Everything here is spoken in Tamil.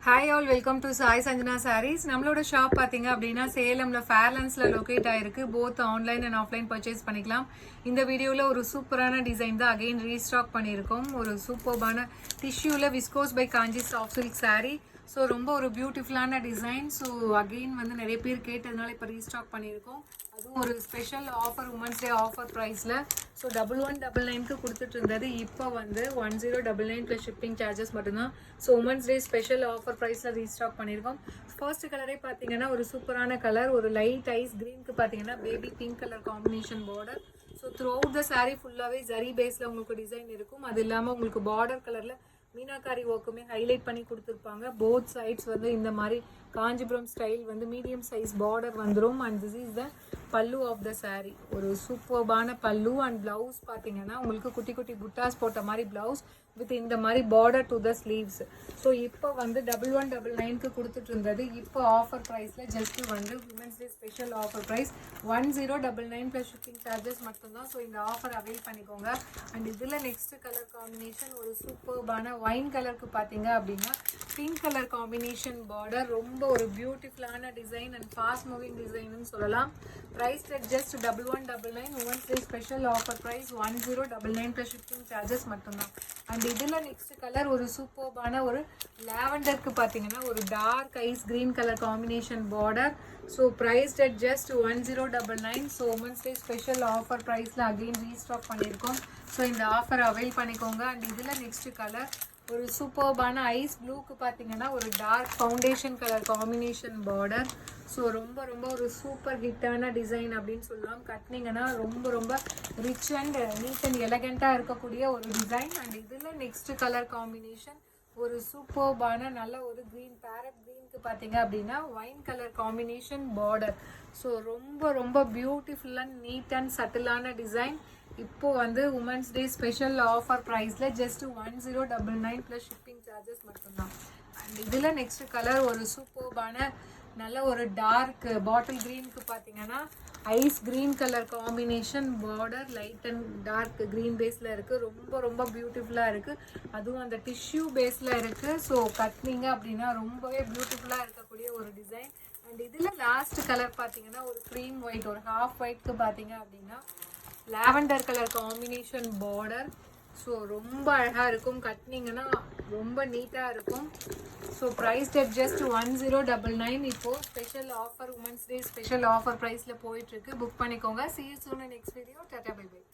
Hi all, welcome to Sai Sanjana sarees. நம்மளோட ஷாப் பார்த்தீங்க அப்படின்னா சேலம்ல ஃபேர்லாண்ட்ஸ்ல லொக்கேட் ஆயிருக்கு. Both online and offline purchase பண்ணிக்கலாம். இந்த வீடியோவில் ஒரு சூப்பரான டிசைன் தான் அகைன் ரீஸ்டாக் பண்ணியிருக்கோம். ஒரு சூப்பர்பான டிஷ்யூவில் viscose by Kanchi soft silk sari. So ரொம்ப ஒரு பியூட்டிஃபுல்லான டிசைன். ஸோ அகெயின் வந்து நிறைய பேர் கேட்டதுனால இப்போ ரீஸ்டாக் பண்ணியிருக்கோம். அதுவும் ஒரு special offer, women's day offer ப்ரைஸில். ஸோ 1199க்கு கொடுத்துட்டு இருந்தது இப்போ வந்து 1099 ப்ளஸ் ஷிப்பிங் சார்ஜஸ் மட்டும்தான். So women's day special offer ப்ரைஸில் ரீஸ்டாக் பண்ணியிருக்கோம். ஃபர்ஸ்ட் கலரே பார்த்தீங்கன்னா ஒரு சூப்பரான கலர், ஒரு லைட் ஐஸ் க்ரீனுக்கு பார்த்தீங்கன்னா baby pink colour combination border. So through out the sari ஃபுல்லாகவே ஜரி பேஸில் உங்களுக்கு டிசைன் இருக்கும். அது இல்லாமல் உங்களுக்கு பார்டர் கலரில் மீனாக்காரி ஒர்க்குமே ஹைலைட் பண்ணி கொடுத்துருப்பாங்க. போத் சைட்ஸ் வந்து இந்த மாதிரி காஞ்சிபுரம் ஸ்டைல் வந்து மீடியம் சைஸ் பார்டர் வந்துடும். அண்ட் திஸ் இஸ் த பல்லு ஆஃப் த சாரீ. ஒரு சூப்பர்பான பல்லு. அண்ட் பிளவுஸ் பார்த்தீங்கன்னா உங்களுக்கு குட்டி குட்டி புட்டாஸ் போட்ட மாதிரி பிளவுஸ் வித் இந்த மாதிரி border to the sleeves. So இப்போ வந்து 1199க்கு கொடுத்துட்டு இருந்தது இப்போ ஆஃபர் ப்ரைஸில் ஜஸ்ட் வந்து women's day special offer price 1099 plus shipping charges மட்டும்தான். ஸோ இந்த ஆஃபர் அவைல் பண்ணிக்கோங்க. அண்ட் இதில் நெக்ஸ்ட் கலர் காம்பினேஷன் ஒரு சூப்பர்பான ஒயின் கலருக்கு பார்த்தீங்க அப்படின்னா பிங்க் கலர் காம்பினேஷன் பார்டர். ரொம்ப ஒரு பியூட்டிஃபுல்லான டிசைன் அண்ட் ஃபாஸ்ட் மூவிங் டிசைன்னு சொல்லலாம். Price at just 1199. Women's day special offer price 1099 plus shipping charges மட்டும்தான். அண்ட் இதில் நெக்ஸ்ட் கலர் ஒரு சூப்பர்பான ஒரு லாவெண்டருக்கு பார்த்தீங்கன்னா ஒரு dark ice green colour combination border. So price at just 1099. So women's day special offer ப்ரைஸில் அகெயின் ரீஸ்டாக் பண்ணியிருக்கோம். ஸோ இந்த ஆஃபர் அவைல் பண்ணிக்கோங்க. அண்ட் இதில் நெக்ஸ்ட் கலர் ஒரு சூப்பர்பான ஐஸ் ப்ளூக்கு பார்த்தீங்கன்னா ஒரு dark foundation colour combination border. So ரொம்ப ரொம்ப ஒரு சூப்பர் ஹிட்டான டிசைன் அப்படின்னு சொல்லலாம். கட்டினீங்கன்னா ரொம்ப ரொம்ப ரிச் அண்ட் நீட் அண்ட் எலகண்ட்டாக இருக்கக்கூடிய ஒரு டிசைன். அண்ட் இதில் நெக்ஸ்ட் கலர் காம்பினேஷன் ஒரு சூப்பர்பான நல்ல ஒரு க்ரீன், பேரட் க்ரீனுக்கு பார்த்தீங்க அப்படின்னா wine colour combination border. So ரொம்ப ரொம்ப பியூட்டிஃபுல் அண்ட் நீட் அண்ட் சட்டிலான டிசைன். இப்போ வந்து உமன்ஸ் டே ஸ்பெஷல் ஆஃபர் ப்ரைஸில் ஜஸ்ட் 1099 ப்ளஸ் ஷிப்பிங் சார்ஜஸ் மட்டும்தான். அண்ட் இதில் நெக்ஸ்ட் கலர் ஒரு சூப்பர்பான நல்ல ஒரு டார்க் பாட்டில் க்ரீனுக்கு பார்த்தீங்கன்னா ice green colour combination border. Light and dark green பேஸில் இருக்குது. ரொம்ப ரொம்ப பியூட்டிஃபுல்லாக இருக்குது. அதுவும் அந்த டிஷ்யூ பேஸில் இருக்குது. ஸோ கட்டினீங்க அப்படின்னா ரொம்பவே பியூட்டிஃபுல்லாக இருக்கக்கூடிய ஒரு டிசைன். அண்ட் இதில் லாஸ்ட் கலர் பார்த்தீங்கன்னா ஒரு க்ரீம் ஒயிட், ஒரு ஹாஃப் ஒயிட்க்கு பார்த்தீங்க அப்படின்னா lavender colour combination border. So ரொம்ப அழகாக இருக்கும். கட்டினீங்கன்னா ரொம்ப நீட்டாக இருக்கும். So price at just 1099. இப்போது special offer, women's day special offer ப்ரைஸில் போயிட்டுருக்கு. புக் பண்ணிக்கோங்க. See you soon in next video. Tata, bye bye.